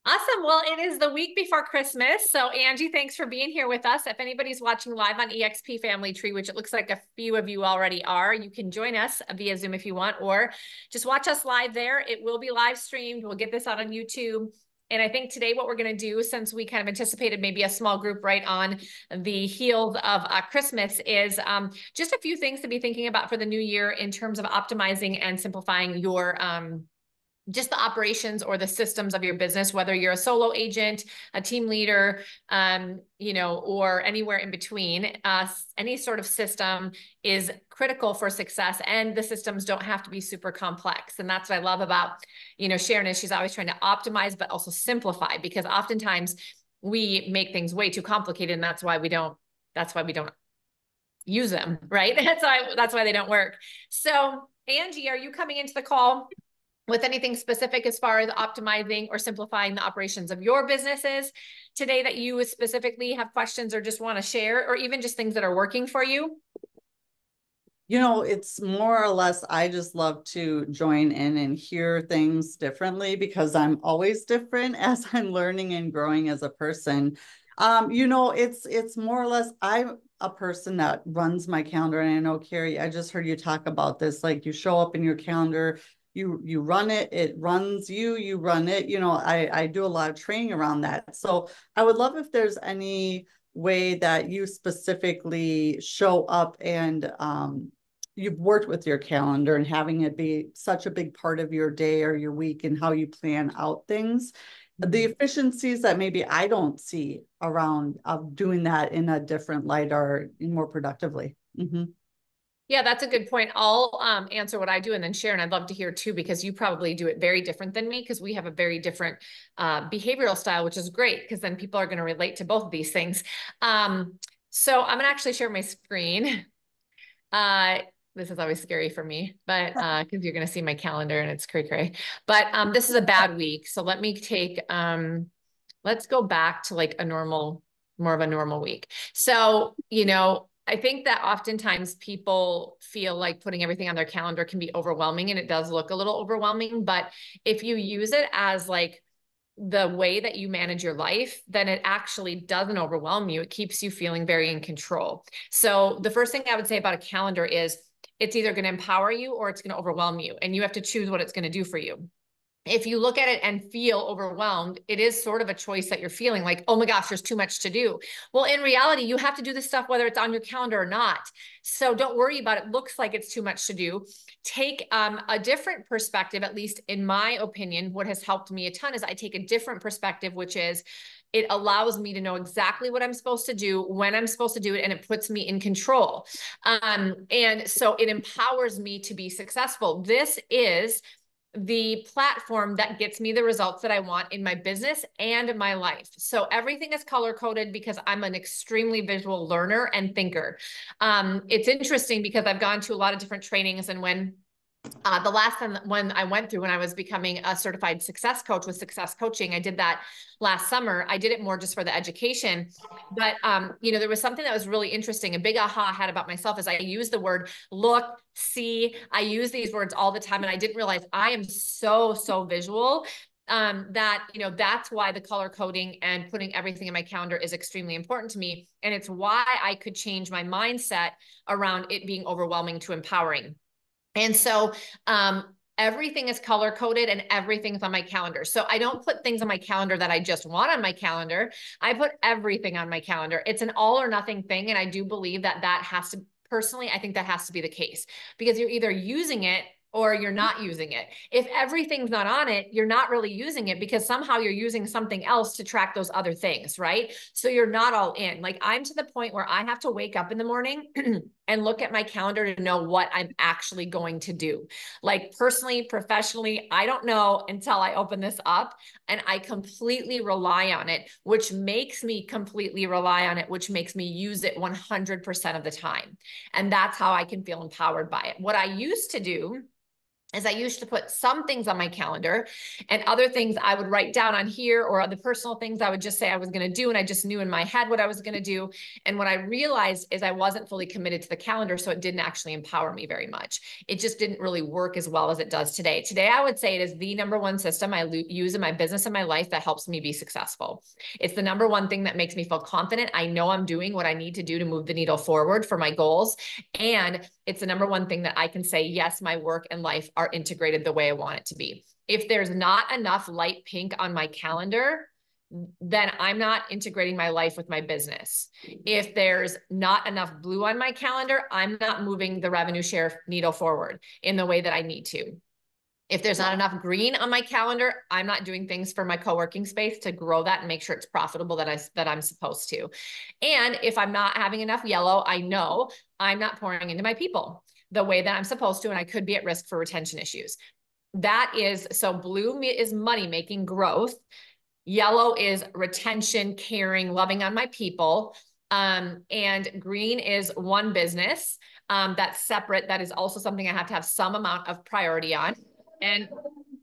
Awesome. Well, it is the week before Christmas. So Angie, thanks for being here with us. If anybody's watching live on EXP Family Tree, which it looks like a few of you already are, you can join us via Zoom if you want, or just watch us live there. It will be live streamed. We'll get this out on YouTube. And I think today what we're going to do, since we kind of anticipated maybe a small group right on the heels of Christmas, is just a few things to be thinking about for the new year in terms of optimizing and simplifying your just the operations or the systems of your business, whether you're a solo agent, a team leader, or anywhere in between. Any sort of system is critical for success, and the systems don't have to be super complex. And that's what I love about, Sharon, is she's always trying to optimize, but also simplify, because oftentimes we make things way too complicated, and that's why we don't use them, right? That's why they don't work. So Angie, are you coming into the call with anything specific as far as optimizing or simplifying the operations of your businesses today that you specifically have questions or just want to share, or even just things that are working for you? It's more or less, I just love to join in and hear things differently because I'm always different as I'm learning and growing as a person. It's more or less, I'm a person that runs my calendar. And I know, Cari, I just heard you talk about this, like you show up in your calendar, you run it, it runs you, you run it. I do a lot of training around that. So I would love if there's any way that you specifically show up and you've worked with your calendar and having it be such a big part of your day or your week and how you plan out things, the efficiencies that maybe I don't see around of doing that in a different light or more productively. Mm-hmm. Yeah, that's a good point. I'll answer what I do, and then Sharon, I'd love to hear too, because you probably do it very different than me, because we have a very different behavioral style, which is great, because then people are going to relate to both of these things. So I'm going to actually share my screen. This is always scary for me, but because you're going to see my calendar and it's cray. But this is a bad week. So let me take, let's go back to like more of a normal week. So, I think that oftentimes people feel like putting everything on their calendar can be overwhelming, and it does look a little overwhelming. But if you use it as like the way that you manage your life, then it actually doesn't overwhelm you. It keeps you feeling very in control. So the first thing I would say about a calendar is it's either going to empower you or it's going to overwhelm you, and you have to choose what it's going to do for you. If you look at it and feel overwhelmed, it is sort of a choice that you're feeling like, oh my gosh, there's too much to do. Well, in reality, you have to do this stuff whether it's on your calendar or not. So don't worry about it. Looks like it's too much to do. Take a different perspective, at least in my opinion. What has helped me a ton is I take a different perspective, which is it allows me to know exactly what I'm supposed to do, when I'm supposed to do it, and it puts me in control. And so it empowers me to be successful. This is the platform that gets me the results that I want in my business and my life. So everything is color coded because I'm an extremely visual learner and thinker. It's interesting because I've gone to a lot of different trainings, and when the last time when I went through when I was becoming a certified success coach with Success Coaching, I did that last summer. I did it more just for the education. But, there was something that was really interesting. A big aha I had about myself is I use the word look, see. I use these words all the time. And I didn't realize I am so, so visual that, that's why the color coding and putting everything in my calendar is extremely important to me. And it's why I could change my mindset around it being overwhelming to empowering. And so everything is color coded and everything's on my calendar. So I don't put things on my calendar that I just want on my calendar. I put everything on my calendar. It's an all or nothing thing. And I do believe that has to, personally, I think that has to be the case, because you're either using it or you're not using it. If everything's not on it, you're not really using it, because somehow you're using something else to track those other things, right? So you're not all in. Like, I'm to the point where I have to wake up in the morning and look at my calendar to know what I'm actually going to do. Like, personally, professionally, I don't know until I open this up, and I completely rely on it, which makes me completely rely on it, which makes me use it 100% of the time. And that's how I can feel empowered by it. What I used to do is I used to put some things on my calendar and other things I would write down on here, or other personal things I would just say I was going to do. And I just knew in my head what I was going to do. And what I realized is I wasn't fully committed to the calendar. So it didn't actually empower me very much. It just didn't really work as well as it does today. Today, I would say it is the number one system I use in my business and my life that helps me be successful. It's the number one thing that makes me feel confident. I know I'm doing what I need to do to move the needle forward for my goals. And it's the number one thing that I can say, yes, my work and life are integrated the way I want it to be. If there's not enough light pink on my calendar, then I'm not integrating my life with my business. If there's not enough blue on my calendar, I'm not moving the revenue share needle forward in the way that I need to. If there's not enough green on my calendar, I'm not doing things for my co-working space to grow that and make sure it's profitable that I'm supposed to. And if I'm not having enough yellow, I know I'm not pouring into my people the way that I'm supposed to, and I could be at risk for retention issues. That is, so blue is money making growth. Yellow is retention, caring, loving on my people. And green is one business that's separate. That is also something I have to have some amount of priority on. And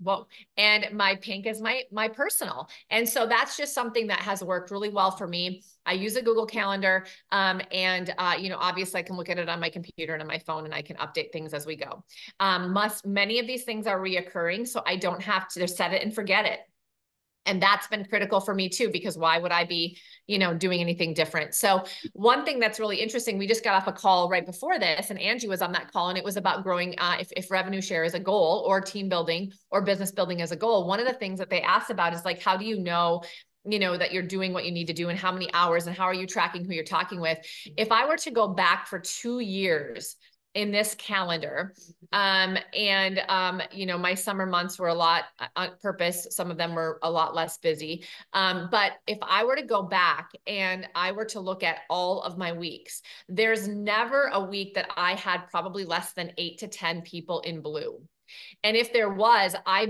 well, and my pink is my personal. And so that's just something that has worked really well for me. I use a Google Calendar, and obviously I can look at it on my computer and on my phone, and I can update things as we go. Many of these things are reoccurring, so I don't have to just set it and forget it. And that's been critical for me too, because why would I be, doing anything different? So one thing that's really interesting, we just got off a call right before this, and Angie was on that call, and it was about growing, if revenue share is a goal, or team building or business building as a goal. One of the things that they asked about is like, how do you know that you're doing what you need to do, and how many hours, and how are you tracking who you're talking with? If I were to go back for 2 years in this calendar. My summer months were a lot on purpose. Some of them were a lot less busy. But if I were to go back and I were to look at all of my weeks, there's never a week that I had probably less than 8 to 10 people in blue. And if there was, I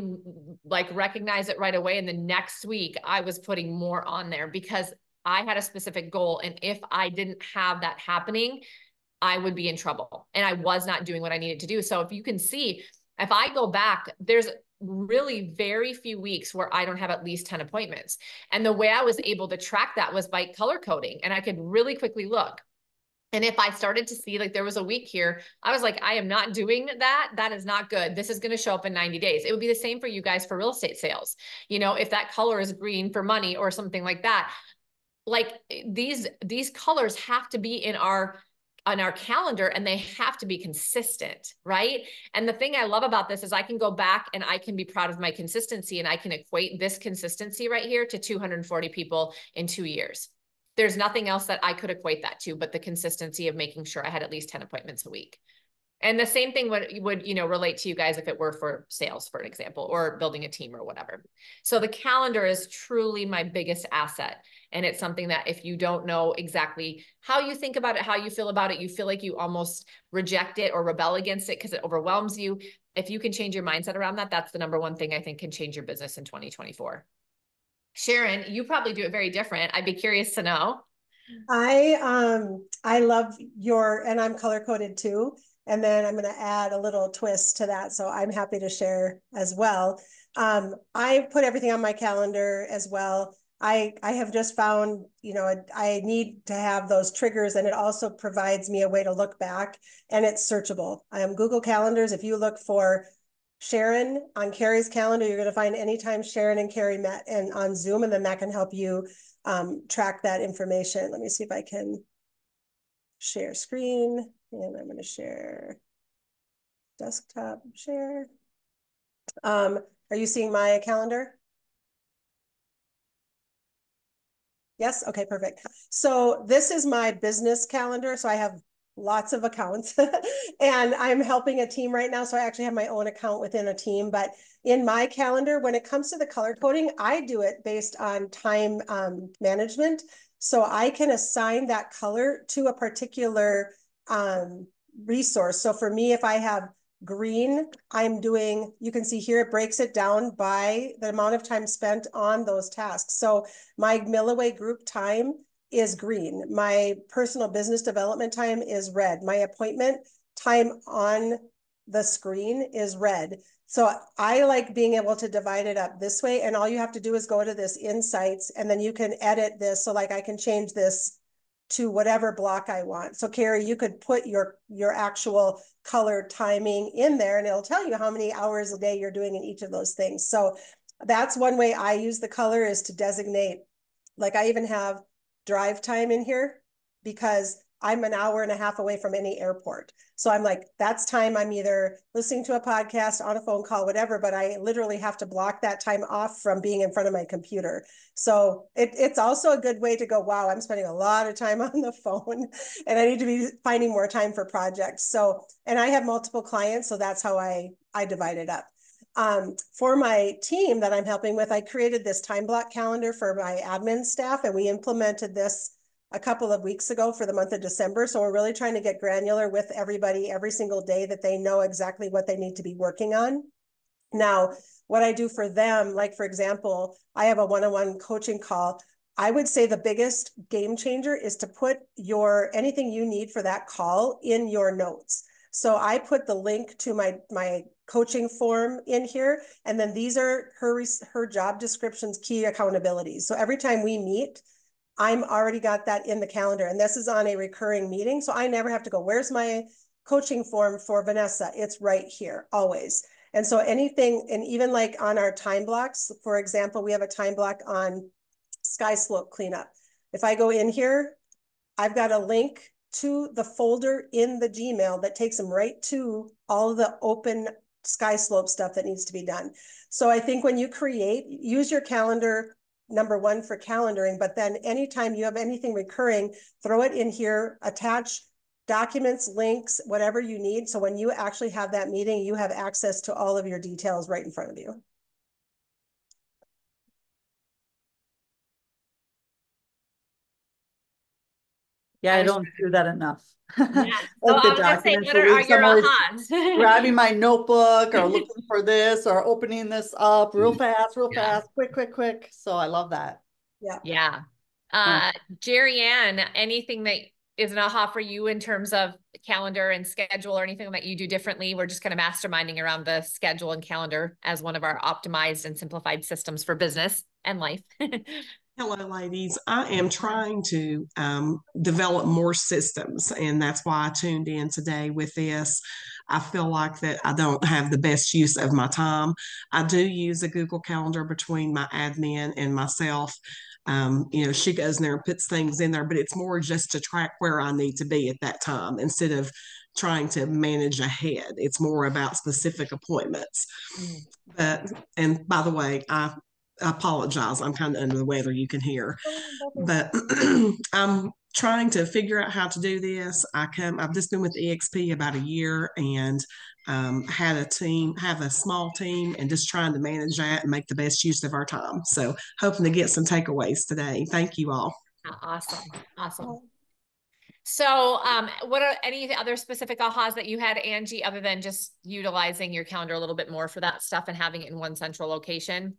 like recognize it right away. And the next week I was putting more on there because I had a specific goal. And if I didn't have that happening, I would be in trouble, and I was not doing what I needed to do. So if you can see, if I go back, there's really very few weeks where I don't have at least 10 appointments. And the way I was able to track that was by color coding, and I could really quickly look. And if I started to see like there was a week here, I was like, I am not doing that. That is not good. This is going to show up in 90 days. It would be the same for you guys for real estate sales. If that color is green for money or something like that, like these colors have to be on our calendar, and they have to be consistent, right? And the thing I love about this is I can go back and I can be proud of my consistency, and I can equate this consistency right here to 240 people in 2 years. There's nothing else that I could equate that to, but the consistency of making sure I had at least 10 appointments a week. And the same thing would relate to you guys if it were for sales, for an example, or building a team or whatever. So the calendar is truly my biggest asset. And it's something that if you don't know exactly how you think about it, how you feel about it, you feel like you almost reject it or rebel against it because it overwhelms you. If you can change your mindset around that, that's the number one thing I think can change your business in 2024. Sharon, you probably do it very different. I'd be curious to know. I love and I'm color coded too. And then I'm going to add a little twist to that. So I'm happy to share as well. I put everything on my calendar as well. I have just found, I need to have those triggers, and it also provides me a way to look back, and it's searchable. Google Calendars. If you look for Sharon on Cari's calendar, you're going to find anytime Sharon and Cari met and on Zoom, and then that can help you track that information. Let me see if I can share screen, and I'm going to share desktop share. Are you seeing my calendar? Yes. Okay, perfect. So this is my business calendar. So I have lots of accounts and I'm helping a team right now. So I actually have my own account within a team, but in my calendar, when it comes to the color coding, I do it based on time management. So I can assign that color to a particular resource. So for me, if I have green, you can see here, it breaks it down by the amount of time spent on those tasks. So my Millaway group time is green. My personal business development time is red. My appointment time on the screen is red. So I like being able to divide it up this way. And all you have to do is go to this insights, and then you can edit this. So like I can change this to whatever block I want. So Cari, you could put your actual color timing in there, and it'll tell you how many hours a day you're doing in each of those things. So that's one way I use the color, is to designate. Like I even have drive time in here because I'm an hour and a half away from any airport. So I'm like, that's time I'm either listening to a podcast, on a phone call, whatever, but I literally have to block that time off from being in front of my computer. So it's also a good way to go, wow, I'm spending a lot of time on the phone and I need to be finding more time for projects. So, and I have multiple clients, so that's how I divide it up. For my team that I'm helping with, I created this time block calendar for my admin staff, and we implemented this a couple of weeks ago for the month of December. So we're really trying to get granular with everybody every single day, that they know exactly what they need to be working on. Now, what I do for them, like for example, I have a one-on-one coaching call. I would say the biggest game changer is to put anything you need for that call in your notes. So I put the link to my coaching form in here, and then these are her job description's key accountabilities. So every time we meet, I'm already got that in the calendar, and this is on a recurring meeting. So I never have to go, where's my coaching form for Vanessa? It's right here always. And so anything, and even like on our time blocks, for example, we have a time block on sky slope cleanup. If I go in here, I've got a link to the folder in the Gmail that takes them right to all the open sky slope stuff that needs to be done. So I think when you use your calendar, number one, for calendaring, but then anytime you have anything recurring, throw it in here, attach documents, links, whatever you need. So when you actually have that meeting, you have access to all of your details right in front of you. Yeah, I don't do that enough. Yeah. So Like I the was gonna say, documents what are release, I'm your always ahas? grabbing my notebook or looking for this or opening this up real Yeah. fast, quick. So I love that. Yeah. Yeah. Yeah. Jerry Ann, anything that is an aha for you in terms of calendar and schedule, or anything that you do differently? We're just kind of masterminding around the schedule and calendar as one of our optimized and simplified systems for business and life. Hello, ladies. I am trying to develop more systems, and that's why I tuned in today with this. I feel like that I don't have the best use of my time. I do use a Google Calendar between my admin and myself. She goes in there and puts things in there, but it's more just to track where I need to be at that time instead of trying to manage ahead. It's more about specific appointments. Mm. And by the way, I apologize. I'm kind of under the weather, you can hear. But I'm trying to figure out how to do this. I've just been with EXP about a year, and have a small team, and just trying to manage that and make the best use of our time. So hoping to get some takeaways today. Thank you all. Awesome. Awesome. So, what are any other specific ahas that you had, Angie, other than just utilizing your calendar a little bit more for that stuff and having it in one central location?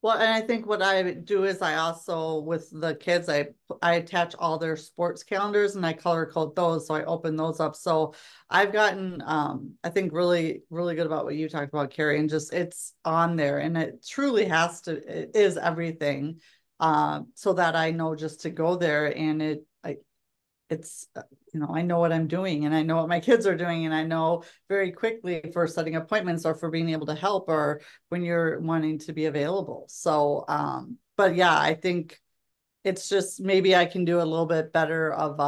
Well, and I think what I do is I also, with the kids, I attach all their sports calendars and I color code those. So I open those up. So I've gotten, I think really good about what you talked about, Cari, and just it's on there, and it truly it is everything. So that I know just to go there, and it's I know what I'm doing, and I know what my kids are doing, and I know very quickly for setting appointments or for being able to help or when you're wanting to be available. So but yeah, I think it's just maybe I can do a little bit better of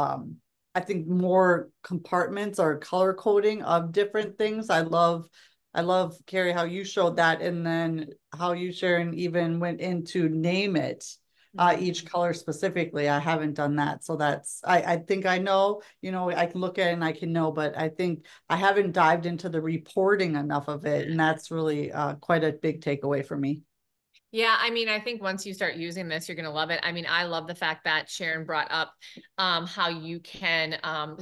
I think more compartments or color coding of different things. I love, Cari, how you showed that, and then how you, Sharon, even went into name it each color specifically. I haven't done that. So I think I know, I can look at it and I can know, but I think I haven't dived into the reporting enough of it. And that's really quite a big takeaway for me. Yeah, I mean, I think once you start using this, you're going to love it. I mean, I love the fact that Sharon brought up how you can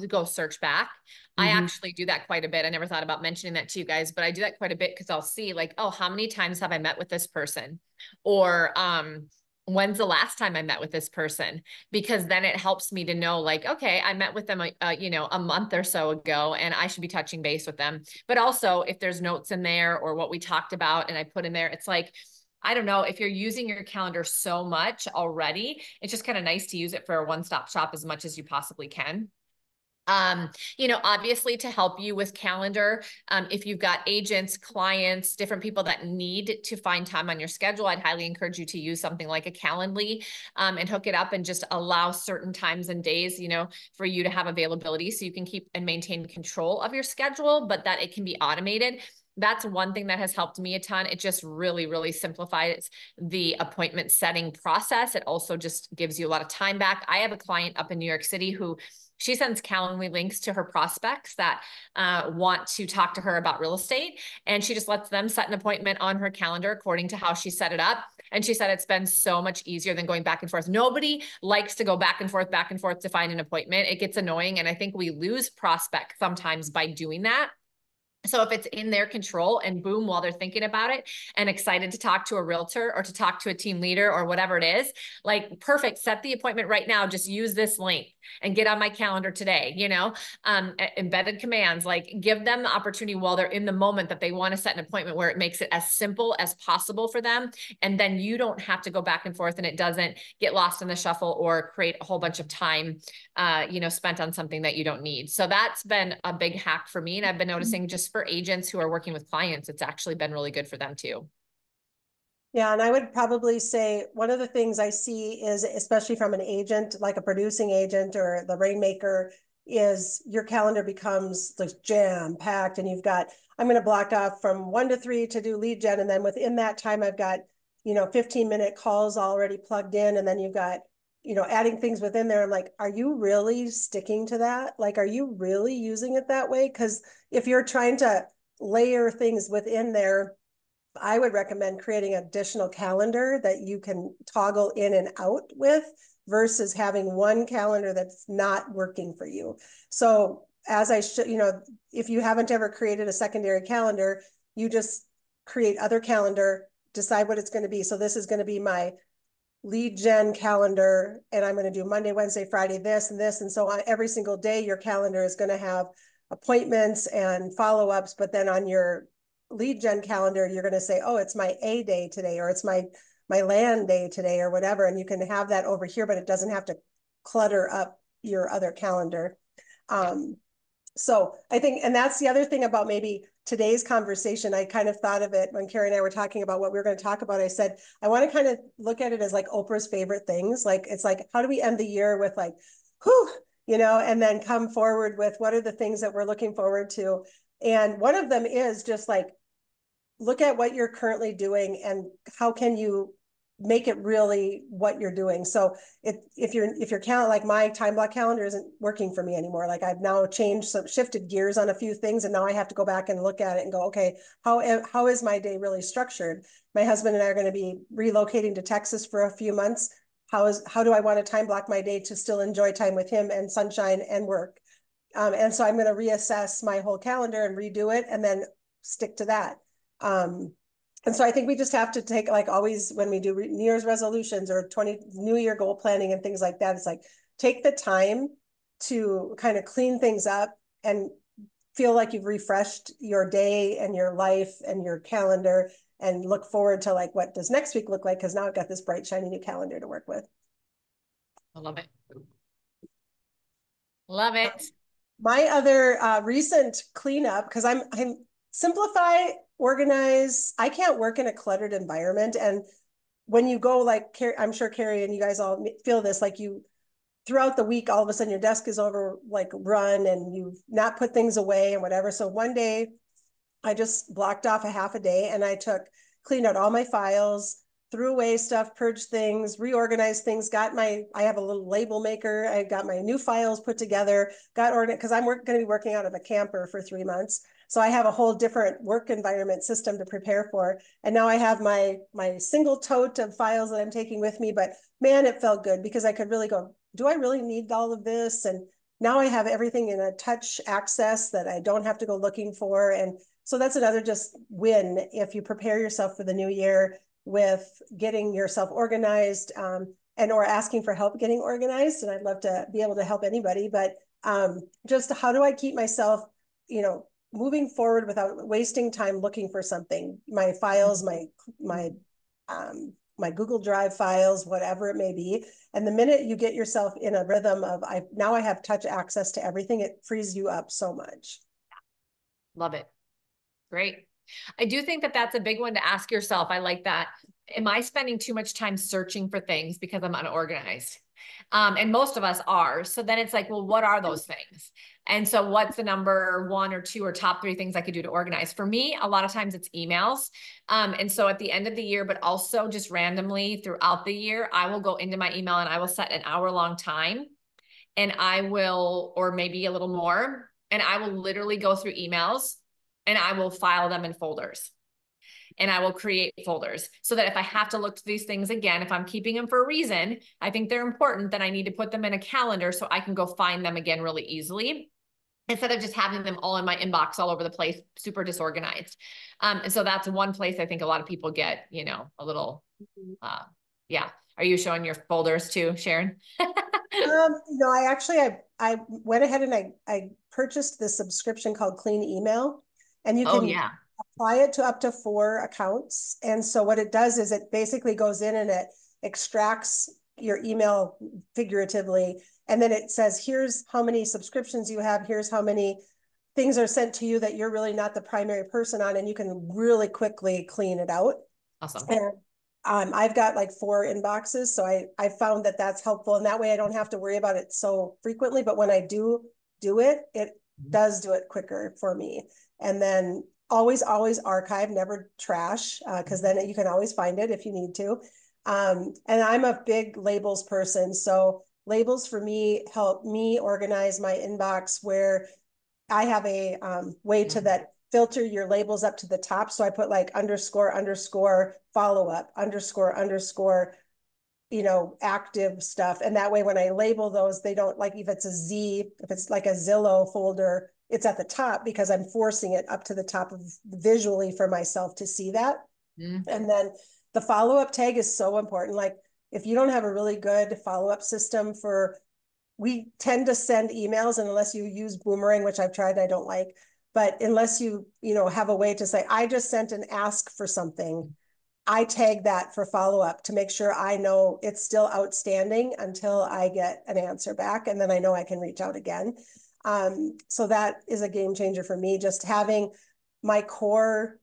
go search back. I actually do that quite a bit. I never thought about mentioning that to you guys, but I do that quite a bit because I'll see like, oh, how many times have I met with this person? when's the last time I met with this person? Because then it helps me to know, like, okay, I met with them, you know, a month or so ago, and I should be touching base with them. But also if there's notes in there or what we talked about and I put in there, it's like, I don't know, if you're using your calendar so much already, it's just kind of nice to use it for a one-stop shop as much as you possibly can. You know, obviously to help you with calendar, if you've got agents, clients, different people that need to find time on your schedule, I'd highly encourage you to use something like a Calendly, and hook it up and just allow certain times and days, you know, for you to have availability so you can keep and maintain control of your schedule, but that it can be automated. That's one thing that has helped me a ton. It just really, really simplifies the appointment setting process. It also just gives you a lot of time back. I have a client up in New York City who she sends Calendly links to her prospects that want to talk to her about real estate. And she just lets them set an appointment on her calendar according to how she set it up. And she said it's been so much easier than going back and forth. Nobody likes to go back and forth to find an appointment. It gets annoying. And I think we lose prospects sometimes by doing that. So if it's in their control and boom, while they're thinking about it and excited to talk to a realtor or to talk to a team leader or whatever it is, like perfect, set the appointment right now. Just use this link and get on my calendar today, you know, embedded commands, like give them the opportunity while they're in the moment that they want to set an appointment where it makes it as simple as possible for them. And then you don't have to go back and forth and it doesn't get lost in the shuffle or create a whole bunch of time, you know, spent on something that you don't need. So that's been a big hack for me. And I've been noticing just for agents who are working with clients, it's actually been really good for them too. Yeah, and I would probably say one of the things I see is, especially from an agent, like a producing agent or the rainmaker, is your calendar becomes like jam packed, and you've got, I'm going to block off from 1 to 3 to do lead gen, and then within that time I've got, you know, 15-minute calls already plugged in, and then you've got, you know, adding things within there. I'm like, are you really sticking to that? Like, are you really using it that way? Because if you're trying to layer things within there, I would recommend creating an additional calendar that you can toggle in and out with versus having one calendar that's not working for you. So as I should, you know, if you haven't ever created a secondary calendar, you just create other calendar, decide what it's going to be. So this is going to be my lead gen calendar, and I'm going to do Monday, Wednesday, Friday, this and this. And so on every single day, your calendar is going to have appointments and follow-ups, but then on your lead gen calendar, you're going to say, oh, it's my A day today, or it's my land day today, or whatever. And you can have that over here, but it doesn't have to clutter up your other calendar. So I think, and that's the other thing about maybe today's conversation. I kind of thought of it when Cari and I were talking about what we were going to talk about. I said, I want to kind of look at it as like Oprah's favorite things. Like, it's like, how do we end the year with like, whew, you know, and then come forward with what are the things that we're looking forward to. And one of them is just like, look at what you're currently doing and how can you make it really what you're doing. So if your calendar, like my time block calendar isn't working for me anymore. Like I've now shifted gears on a few things, and now I have to go back and look at it and go, okay, how is my day really structured? My husband and I are going to be relocating to Texas for a few months. How do I want to time block my day to still enjoy time with him and sunshine and work? And so I'm going to reassess my whole calendar and redo it and then stick to that. And so I think we just have to take, like always when we do New Year's resolutions or New Year goal planning and things like that, it's like take the time to kind of clean things up and feel like you've refreshed your day and your life and your calendar, and look forward to like, what does next week look like? Because now I've got this bright, shiny new calendar to work with. I love it. Love it. My other recent cleanup, because I'm simplify, organize. I can't work in a cluttered environment. And when you go, like I'm sure Cari and you guys all feel this, like you throughout the week, all of a sudden your desk is over like run and you've not put things away and whatever. So one day I just blocked off a half a day and I cleaned out all my files, threw away stuff, purged things, reorganized things, I have a little label maker. I got my new files put together, got organized, because I'm going to be working out of a camper for 3 months. So I have a whole different work environment system to prepare for. And now I have my single tote of files that I'm taking with me, but man, it felt good because I could really go, do I really need all of this? And now I have everything in a touch access that I don't have to go looking for. And so that's another just win if you prepare yourself for the new year with getting yourself organized, and or asking for help getting organized. And I'd love to be able to help anybody, but just how do I keep myself, moving forward without wasting time looking for something, my files, my Google Drive files, whatever it may be. And the minute you get yourself in a rhythm of now I have touch access to everything, it frees you up so much. Love it. Great. I do think that that's a big one to ask yourself. I like that. Am I spending too much time searching for things because I'm unorganized? And most of us are. So then it's like, well, what are those things? And so what's the number 1 or 2 or top 3 things I could do to organize? For me, a lot of times it's emails. And so at the end of the year, but also just randomly throughout the year, I will go into my email and I will set an hour-long time, and I will, or maybe a little more, and I will literally go through emails and I will file them in folders. And I will create folders so that if I have to look to these things again, if I'm keeping them for a reason, I think they're important, then I need to put them in a calendar so I can go find them again really easily, instead of just having them all in my inbox all over the place, super disorganized. And so that's one place I think a lot of people get, a little, yeah. Are you showing your folders too, Sharon? I went ahead and I purchased this subscription called Clean Email, and you can apply it to up to 4 accounts. And so what it does is it basically goes in and it extracts your email figuratively. And then it says, here's how many subscriptions you have. Here's how many things are sent to you that you're really not the primary person on. And you can really quickly clean it out. Awesome. And I've got like 4 inboxes. So I found that that's helpful. And that way I don't have to worry about it so frequently. But when I do it, it does do it quicker for me. And then always archive, never trash, because then you can always find it if you need to. And I'm a big labels person. So labels for me help me organize my inbox, where I have a way to that filter your labels up to the top. So I put like __ follow-up, _ active stuff. And that way, when I label those, they don't, like if it's a Z, if it's like a Zillow folder, it's at the top because I'm forcing it up to the top of visually for myself to see that. And then the follow-up tag is so important. Like if you don't have a really good follow-up system we tend to send emails, and unless you use Boomerang, which I've tried, I don't like, but unless you have a way to say, I just sent an ask for something, I tag that for follow-up to make sure I know it's still outstanding until I get an answer back. And then I know I can reach out again. So that is a game changer for me, just having my core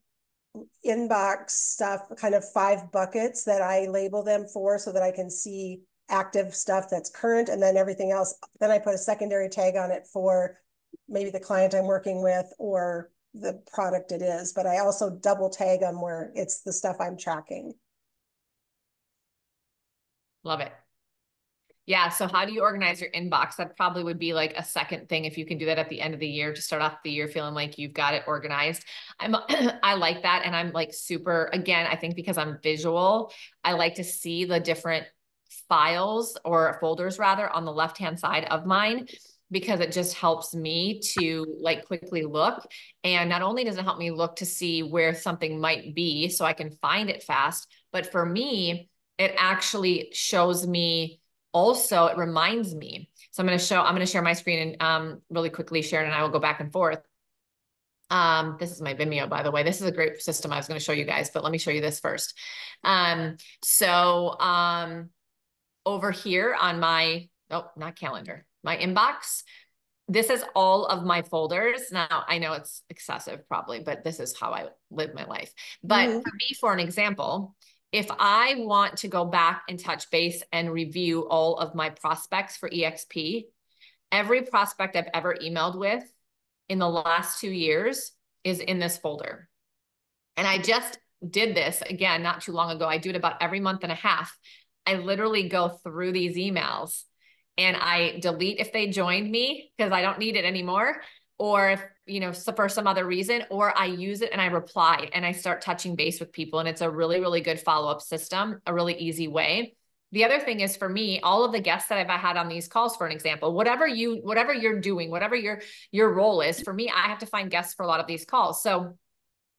inbox stuff, kind of 5 buckets that I label them for so that I can see active stuff that's current, and then everything else. Then I put a secondary tag on it for maybe the client I'm working with or the product it is, but I also double tag them where it's the stuff I'm tracking. Love it. Yeah. So how do you organize your inbox? That probably would be like a second thing, if you can do that at the end of the year to start off the year feeling like you've got it organized. I like that. And I'm like super, again, I think because I'm visual, I like to see the different files or folders rather on the left-hand side of mine, because it just helps me to like quickly look. And not only does it help me look to see where something might be so I can find it fast, but for me, it actually shows me also, it reminds me. So I'm going to share my screen and really quickly, Sharon and I will go back and forth. This is my Vimeo, by the way. This is a great system I was going to show you guys, but let me show you this first. Over here on my, not calendar, my inbox, this is all of my folders. Now, I know it's excessive probably, but this is how I live my life. But for me, for an example, if I want to go back and touch base and review all of my prospects for EXP, every prospect I've ever emailed with in the last 2 years is in this folder. And I just did this again, not too long ago. I do it about every month and a half. I literally go through these emails and I delete if they joined me because I don't need it anymore, or if, for some other reason, or I use it and I reply and I start touching base with people. And it's a really, really good follow-up system, a really easy way. The other thing is, for me, all of the guests that I've had on these calls, for an example, whatever you're doing, whatever your role is, for me, I have to find guests for a lot of these calls. So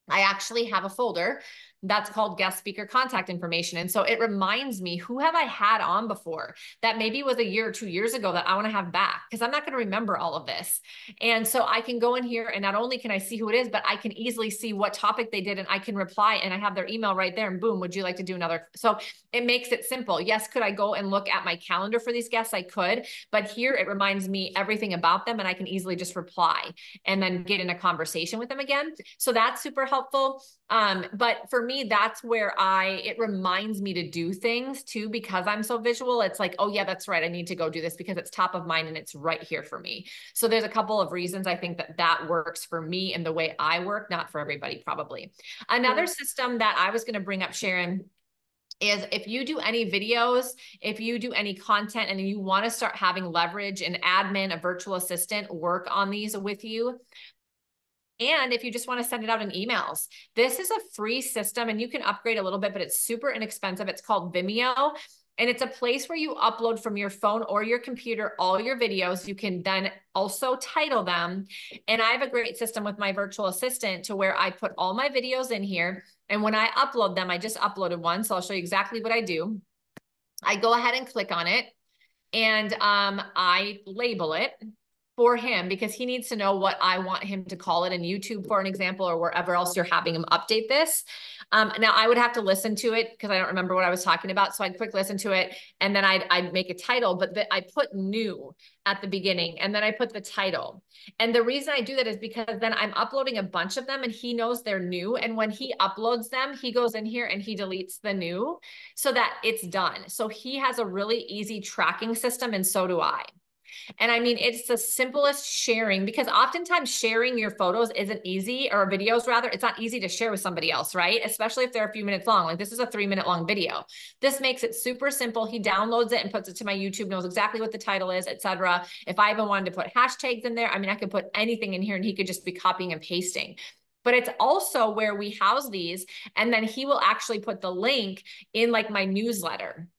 I actually have a folder That's called guest speaker contact information. And so it reminds me, who have I had on before that maybe was a year or 2 years ago that I want to have back? Because I'm not going to remember all of this. And so I can go in here and not only can I see who it is, but I can easily see what topic they did and I can reply and I have their email right there and boom, would you like to do another? So it makes it simple. Yes, could I go and look at my calendar for these guests? I could, but here it reminds me everything about them and I can easily just reply and then get in a conversation with them again. So that's super helpful. But for me, that's where it reminds me to do things too, because I'm so visual. It's like, oh yeah, that's right. I need to go do this because it's top of mind and it's right here for me. So there's a couple of reasons I think that works for me and the way I work, not for everybody probably. Another system that I was going to bring up, Sharon, is if you do any videos, if you do any content and you want to start having leverage, an admin, a virtual assistant work on these with you. And if you just want to send it out in emails, this is a free system and you can upgrade a little bit, but it's super inexpensive. It's called Vimeo. And it's a place where you upload from your phone or your computer all your videos. You can then also title them. And I have a great system with my virtual assistant to where I put all my videos in here. And when I upload them, I just uploaded one. So I'll show you exactly what I do. I go ahead and click on it and I label it for him because he needs to know what I want him to call it in YouTube, for an example, or wherever else you're having him update this. Now I would have to listen to it because I don't remember what I was talking about. So I'd quick listen to it and then I'd make a title, but I put new at the beginning and then I put the title. And the reason I do that is because then I'm uploading a bunch of them and he knows they're new. And when he uploads them, he goes in here and he deletes the new so that it's done. So he has a really easy tracking system and so do I. And I mean, it's the simplest sharing because oftentimes sharing your photos isn't easy, or videos rather, it's not easy to share with somebody else, right? Especially if they're a few minutes long. Like this is a 3-minute long video. This makes it super simple. He downloads it and puts it to my YouTube, knows exactly what the title is, etc. If I even wanted to put hashtags in there, I mean, I could put anything in here and he could just be copying and pasting. But it's also where we house these. And then he will actually put the link in like my newsletter.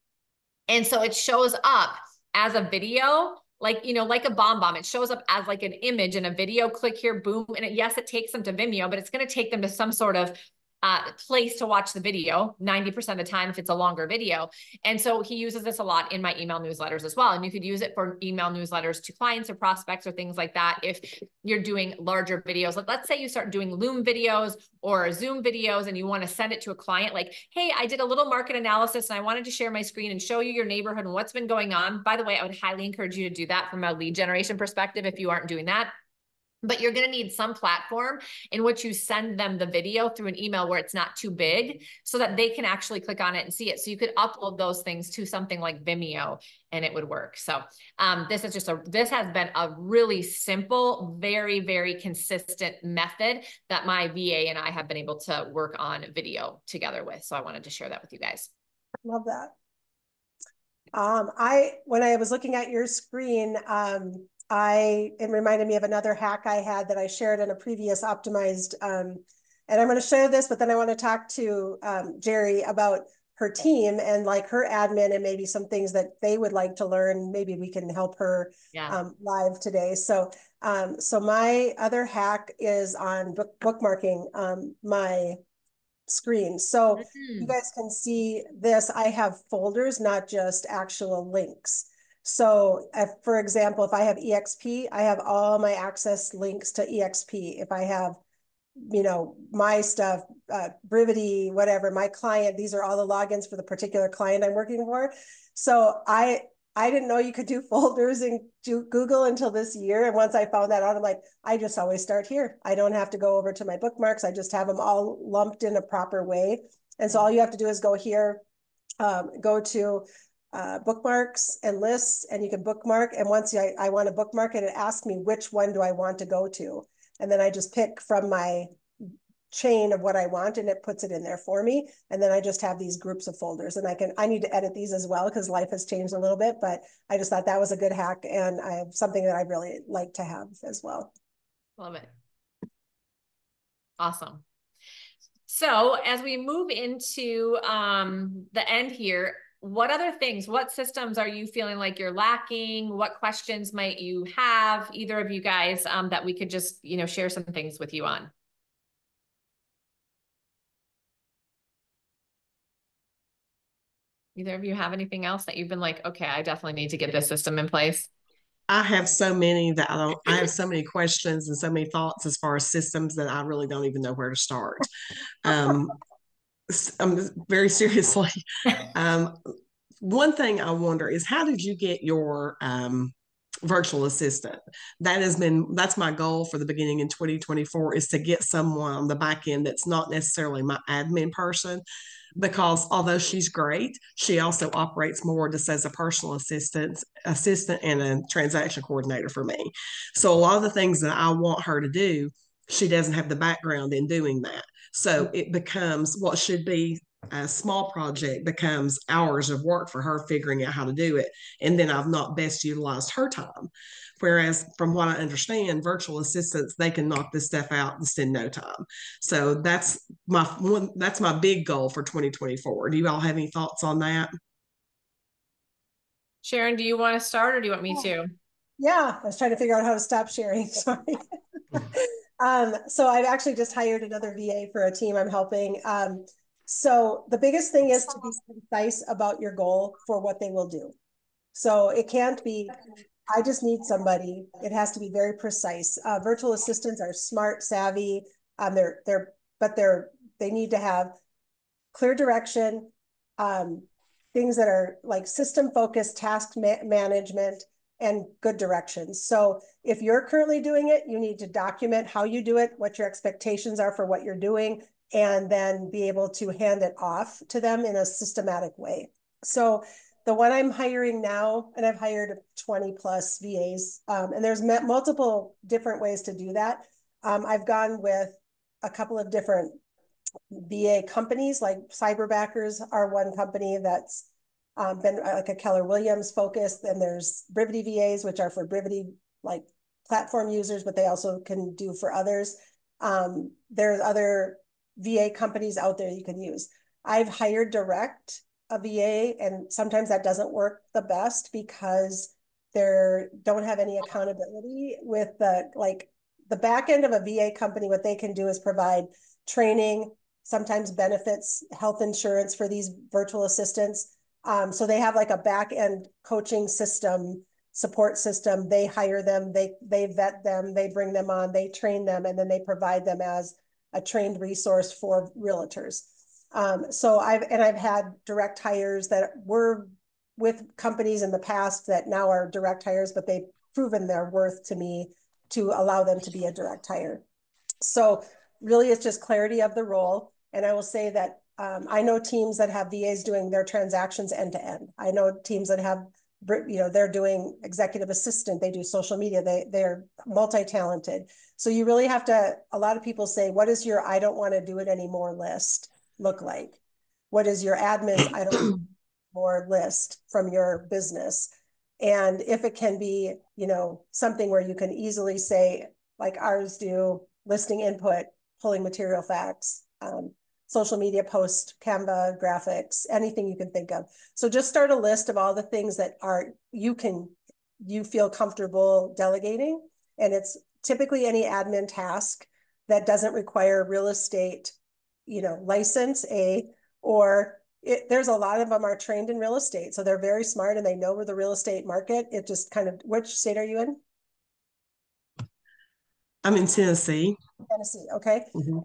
And so it shows up as a video, like, you know, like a bomb. It shows up as like an image in a video, click here, boom. And yes, it takes them to Vimeo, but it's going to take them to some sort of place to watch the video 90% of the time if it's a longer video. And so he uses this a lot in my email newsletters as well. And you could use it for email newsletters to clients or prospects or things like that. If you're doing larger videos, like let's say you start doing Loom videos or Zoom videos and you want to send it to a client like, hey, I did a little market analysis and I wanted to share my screen and show you your neighborhood and what's been going on. By the way, I would highly encourage you to do that from a lead generation perspective if you aren't doing that. But you're going to need some platform in which you send them the video through an email where it's not too big so that they can actually click on it and see it. So you could upload those things to something like Vimeo and it would work. So this has been a really simple, very, very consistent method that my VA and I have been able to work on video together with. So I wanted to share that with you guys. Love that. When I was looking at your screen, it reminded me of another hack I had that I shared in a previous optimized, and I'm going to share this, but then I want to talk to Jerry about her team and like her admin and maybe some things that they would like to learn. Maybe we can help her live today. So my other hack is on bookmarking my screen. So you guys can see this. I have folders, not just actual links. So for example, if I have EXP, I have all my access links to EXP. If I have, you know, my stuff, Brivity, whatever, my client, these are all the logins for the particular client I'm working for. So I didn't know you could do folders in Google until this year. And once I found that out, I'm like, I just always start here. I don't have to go over to my bookmarks. I just have them all lumped in a proper way. And so all you have to do is go here, go to bookmarks and lists, and you can bookmark. And once I want to bookmark it, it asks me which one do I want to go to. And then I just pick from my chain of what I want and it puts it in there for me. And then I just have these groups of folders and I need to edit these as well because life has changed a little bit, but I just thought that was a good hack and I have something that I really like to have as well. Love it. Awesome. So as we move into the end here, what systems are you feeling like you're lacking? What questions might you have, either of you guys, that we could just, you know, share some things with you on? Either of you have anything else that you've been like, okay, I definitely need to get this system in place? I have so many that I have so many questions and so many thoughts as far as systems that I really don't even know where to start. Um, very seriously. Um, one thing I wonder is how did you get your virtual assistant? That's my goal for the beginning in 2024 is to get someone on the back end that's not necessarily my admin person, because although she's great, she also operates more just as a personal assistant and a transaction coordinator for me. So a lot of the things that I want her to do, she doesn't have the background in doing that. So it becomes what should be a small project becomes hours of work for her figuring out how to do it. And then I've not best utilized her time. Whereas from what I understand, virtual assistants, they can knock this stuff out just in no time. So that's my big goal for 2024. Do you all have any thoughts on that? Sharon, do you want to start or do you want me Oh, to? yeah, I was trying to figure out how to stop sharing. Sorry. So I've actually just hired another VA for a team I'm helping. So the biggest thing is to be concise about your goal for what they will do. So it can't be, I just need somebody. It has to be very precise. Virtual assistants are smart, savvy. But they need to have clear direction, um, things that are like system focused, task management, and good directions. So if you're currently doing it, you need to document how you do it, what your expectations are for what you're doing, and then be able to hand it off to them in a systematic way. So the one I'm hiring now, and I've hired 20 plus VAs, and there's multiple different ways to do that. I've gone with a couple of different VA companies, like Cyberbackers are one company that's been like a Keller Williams focus. Then there's Brivity VAs, which are for Brivity like platform users, but they also can do for others. There's other VA companies out there you can use. I've hired direct a VA, and sometimes that doesn't work the best because they don't have any accountability with the back end of a VA company. What they can do is provide training, sometimes benefits, health insurance for these virtual assistants. So they have like a back end coaching system, support system. They hire them, they vet them, they bring them on, they train them, and then they provide them as a trained resource for realtors. So I've had direct hires that were with companies in the past that now are direct hires, but they've proven their worth to me to allow them to be a direct hire. So really it's just clarity of the role. And I will say that I know teams that have VAs doing their transactions end to end. I know teams that have, they're doing executive assistant, they do social media, they're multi-talented. So you really have to, a lot of people say, what is your I don't want to do it anymore list look like? What is your admin's I don't more list from your business? And if it can be, something where you can easily say, like ours do, listing input, pulling material facts, social media post, Canva, graphics, anything you can think of. So just start a list of all the things that you feel comfortable delegating. And it's typically any admin task that doesn't require real estate, license, there's a lot of them are trained in real estate. So they're very smart and they know where the real estate market. It just kind of, which state are you in? I'm in Tennessee. Tennessee. Okay. Mm-hmm.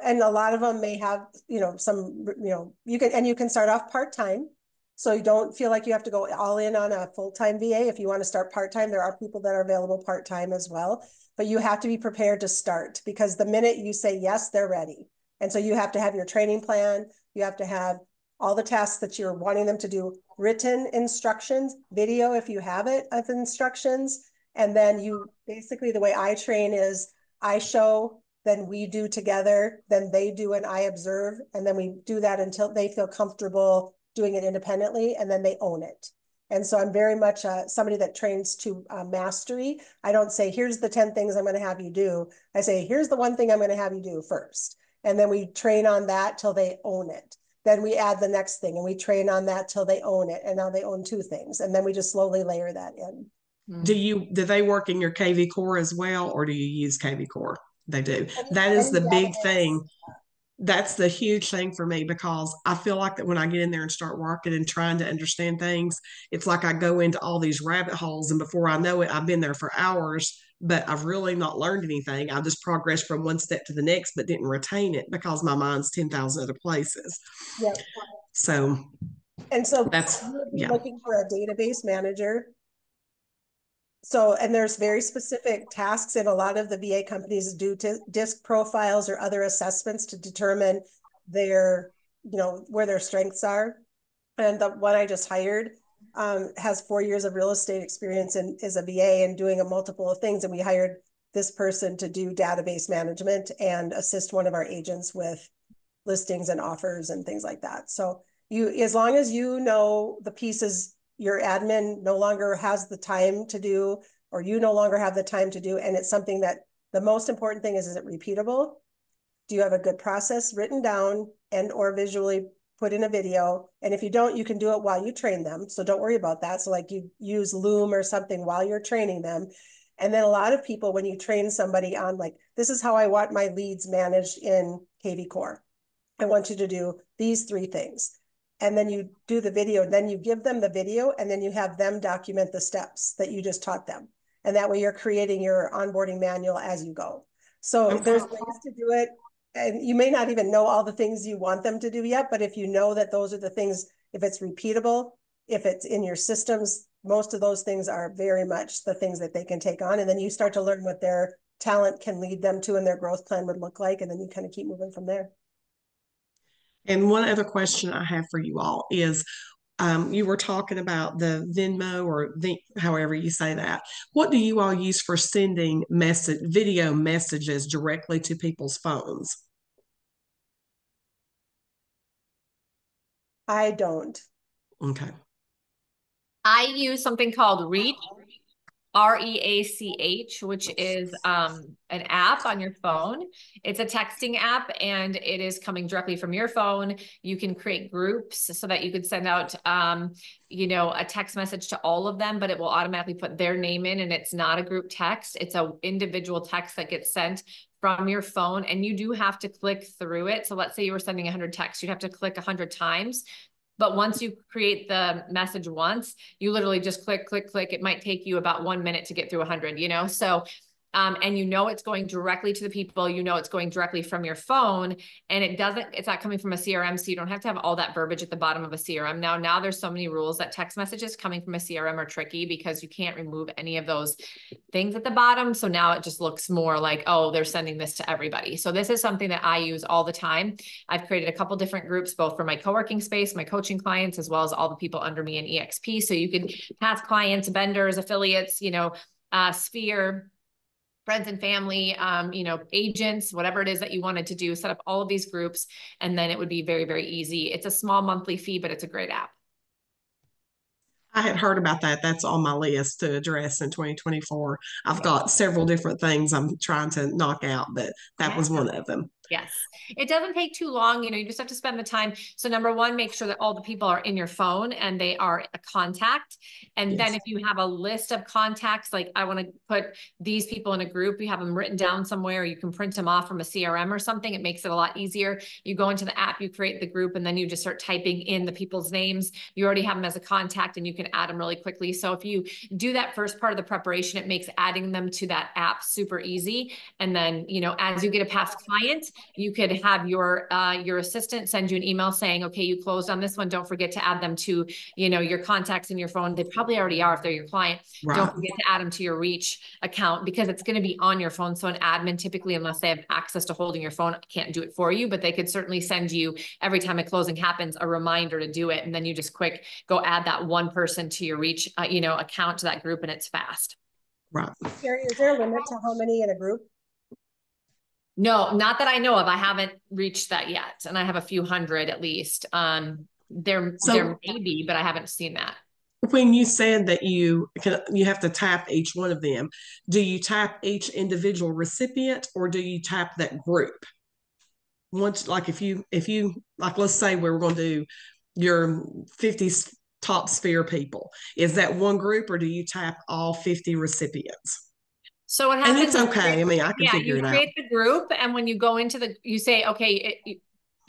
And a lot of them may have, you can start off part-time. So you don't feel like you have to go all in on a full-time VA. If you want to start part-time, there are people that are available part-time as well, but you have to be prepared to start because the minute you say yes, they're ready. And so you have to have your training plan. You have to have all the tasks that you're wanting them to do, written instructions, video, if you have it, of instructions. And then basically the way I train is I show, then we do together, then they do and I observe, and then we do that until they feel comfortable doing it independently, and then they own it. And so I'm very much somebody that trains to mastery. I don't say, here's the 10 things I'm going to have you do. I say, here's the one thing I'm going to have you do first. And then we train on that till they own it. Then we add the next thing and we train on that till they own it. And now they own 2 things. And then we just slowly layer that in. Do they work in your KV Core as well, or do you use KV Core? They do. That is Any the big database. thing. that's the huge thing for me, because I feel like that when I get in there and start working and trying to understand things, it's like I go into all these rabbit holes, and before I know it, I've been there for hours, but I've really not learned anything. I just progressed from one step to the next, but didn't retain it because my mind's 10,000 other places. Yep. So And so that's, you'll be yeah. looking for a database manager. So, and there's very specific tasks, and a lot of the VA companies do disc profiles or other assessments to determine their, where their strengths are. And the one I just hired has 4 years of real estate experience and is a VA and doing a multiple of things. And we hired this person to do database management and assist one of our agents with listings and offers and things like that. So as long as you know the pieces your admin no longer has the time to do, or you no longer have the time to do, and it's something that the most important thing is it repeatable? Do you have a good process written down and or visually put in a video? And if you don't, you can do it while you train them. So don't worry about that. So like you use Loom or something while you're training them. And then a lot of people, when you train somebody on like, this is how I want my leads managed in KV Core. I want you to do these 3 things. And then you do the video, and then you give them the video, and then you have them document the steps that you just taught them. And that way you're creating your onboarding manual as you go. So there's ways to do it. And you may not even know all the things you want them to do yet, but if you know that those are the things, if it's repeatable, if it's in your systems, most of those things are very much the things that they can take on. And then you start to learn what their talent can lead them to and their growth plan would look like. And then you kind of keep moving from there. And one other question I have for you all is, you were talking about the Venmo, or however you say that. What do you all use for sending video messages directly to people's phones? I don't. Okay. I use something called Reach, REACH, which is an app on your phone. It's a texting app, and it is coming directly from your phone. You can create groups so that you could send out a text message to all of them, but it will automatically put their name in, and it's not a group text. It's an individual text that gets sent from your phone, and you do have to click through it. So let's say you were sending 100 texts, you'd have to click 100 times. But once you create the message once, you literally just click, click, click. It might take you about 1 minute to get through 100, So, and it's going directly to the people, it's going directly from your phone, and it's not coming from a CRM. So you don't have to have all that verbiage at the bottom of a CRM. Now there's so many rules that text messages coming from a CRM are tricky because you can't remove any of those things at the bottom. So now it just looks more like, oh, they're sending this to everybody. So this is something that I use all the time. I've created a couple different groups, both for my co-working space, my coaching clients, as well as all the people under me in EXP. So you can pass clients, vendors, affiliates, Sphere, friends and family, agents, whatever it is that you wanted to do, set up all of these groups, and then it would be very, very easy. It's a small monthly fee, but it's a great app. I had heard about that. That's on my list to address in 2024. I've got several different things I'm trying to knock out, but that was one of them. Yes. It doesn't take too long. You just have to spend the time. So number one, make sure that all the people are in your phone and they are a contact. And then if you have a list of contacts, like I want to put these people in a group, you have them written down somewhere, you can print them off from a CRM or something. It makes it a lot easier. You go into the app, you create the group, and then you just start typing in the people's names. You already have them as a contact and you can add them really quickly. So if you do that first part of the preparation, it makes adding them to that app super easy. And then, as you get a past client, you could have your assistant send you an email saying, okay, you closed on this one. Don't forget to add them to, your contacts in your phone. They probably already are if they're your client. Right. Don't forget to add them to your Reach account because it's going to be on your phone. So an admin typically, unless they have access to holding your phone, can't do it for you, but they could certainly send you every time a closing happens, a reminder to do it. And then you just go add that one person to your Reach, account to that group, and it's fast. Right. Cari, is there a limit to how many in a group? No, not that I know of. I haven't reached that yet. And I have a few hundred at least. There may be, but I haven't seen that. When you said that you have to tap each one of them, do you tap each individual recipient or do you tap that group? Once, like if you like, let's say we were going to do your 50 top Sphere people, is that one group or do you tap all 50 recipients? So what happens? And it's okay. I mean, I can figure it out. You create the group, and when you go into you say, okay,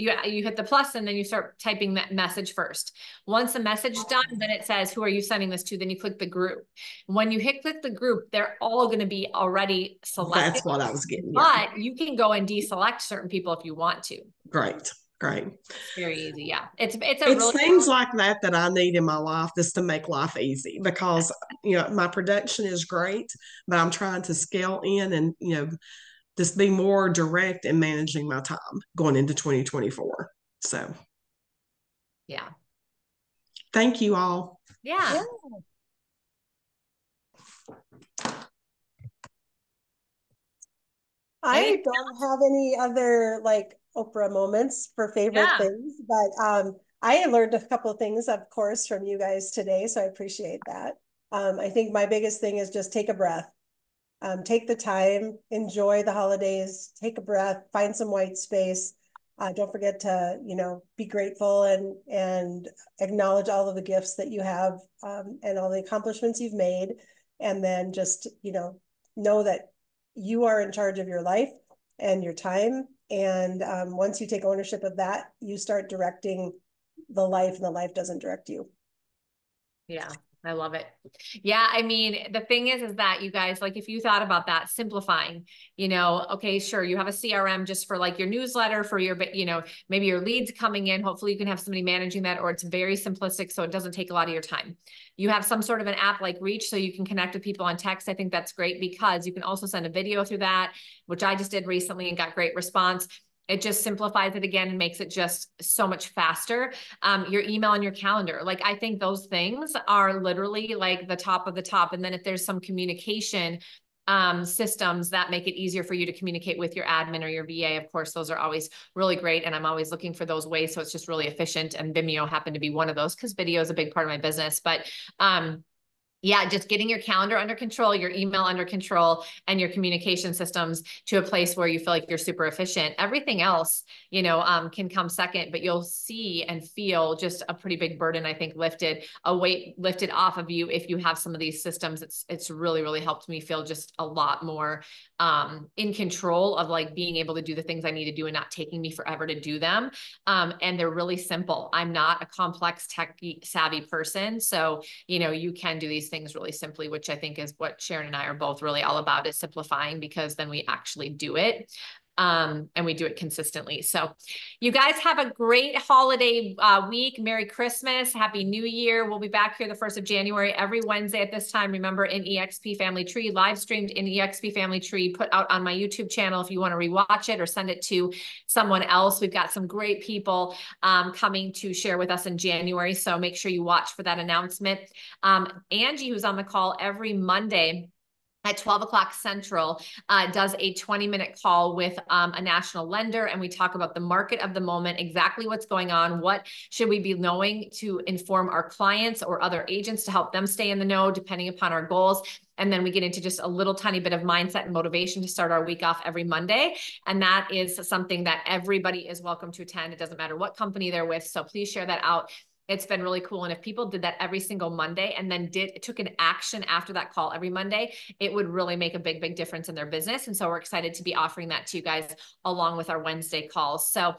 you hit the plus and then you start typing that message first. Once the message is done, then it says, who are you sending this to? Then you click the group. When you click the group, they're all going to be already selected. That's what I was getting. But you can go and deselect certain people if you want to. Great. It's very easy. Yeah. It's really things like that I need in my life just to make life easy, because, my production is great, but I'm trying to scale in and, just be more direct in managing my time going into 2024. So, yeah. Thank you all. Yeah. I don't have any other like Oprah moments for favorite things, but I learned a couple of things, of course, from you guys today, so I appreciate that. I think my biggest thing is just take a breath. Take the time, enjoy the holidays, take a breath, find some white space. Don't forget to, be grateful and acknowledge all of the gifts that you have, and all the accomplishments you've made. And then just, know that you are in charge of your life and your time. And once you take ownership of that, you start directing the life, and the life doesn't direct you. Yeah. I love it. Yeah. I mean, the thing is that you guys, like, if you thought about that, simplifying, okay, sure. You have a CRM just for like your newsletter, for your, maybe your leads coming in. Hopefully you can have somebody managing that, or it's very simplistic, so it doesn't take a lot of your time. You have some sort of an app like Reach, so you can connect with people on text. I think that's great, because you can also send a video through that, which I just did recently and got great response. It just simplifies it again and makes it just so much faster. Your email and your calendar. Like, I think those things are literally like the top of the top. And then if there's some communication systems that make it easier for you to communicate with your admin or your VA, of course, those are always really great. And I'm always looking for those ways. So it's just really efficient. And Vimeo happened to be one of those, because video is a big part of my business. But yeah, just getting your calendar under control, your email under control, and your communication systems to a place where you feel like you're super efficient. Everything else, can come second, but you'll see and feel just a pretty big burden, I think, a weight lifted off of you if you have some of these systems. It's really, really helped me feel just a lot more in control of like being able to do the things I need to do and not taking me forever to do them. And they're really simple. I'm not a complex tech savvy person. So, you can do these things really simply, which I think is what Sharon and I are both really all about, is simplifying, because then we actually do it. And we do it consistently. So you guys have a great holiday week. Merry Christmas. Happy New Year. We'll be back here the 1st of January, every Wednesday at this time. Remember, in EXP Family Tree, live streamed in EXP Family Tree, put out on my YouTube channel if you want to rewatch it or send it to someone else. We've got some great people coming to share with us in January. So make sure you watch for that announcement. Angie, who's on the call every Monday at 12 o'clock Central, does a 20-minute call with a national lender. And we talk about the market of the moment, exactly what's going on. What should we be knowing to inform our clients or other agents to help them stay in the know, depending upon our goals. And then we get into just a little tiny bit of mindset and motivation to start our week off every Monday. And that is something that everybody is welcome to attend. It doesn't matter what company they're with. So please share that out. It's been really cool. And if people did that every single Monday and then took an action after that call every Monday, it would really make a big, big difference in their business. And so we're excited to be offering that to you guys along with our Wednesday calls. So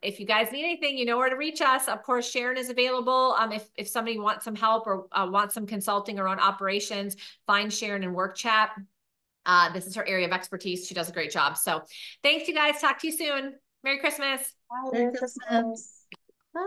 if you guys need anything, you know where to reach us. Of course, Sharon is available. If somebody wants some help or wants some consulting around operations, find Sharon in Work Chat. This is her area of expertise. She does a great job. So thanks, you guys. Talk to you soon. Merry Christmas. Bye, Merry Christmas. Bye.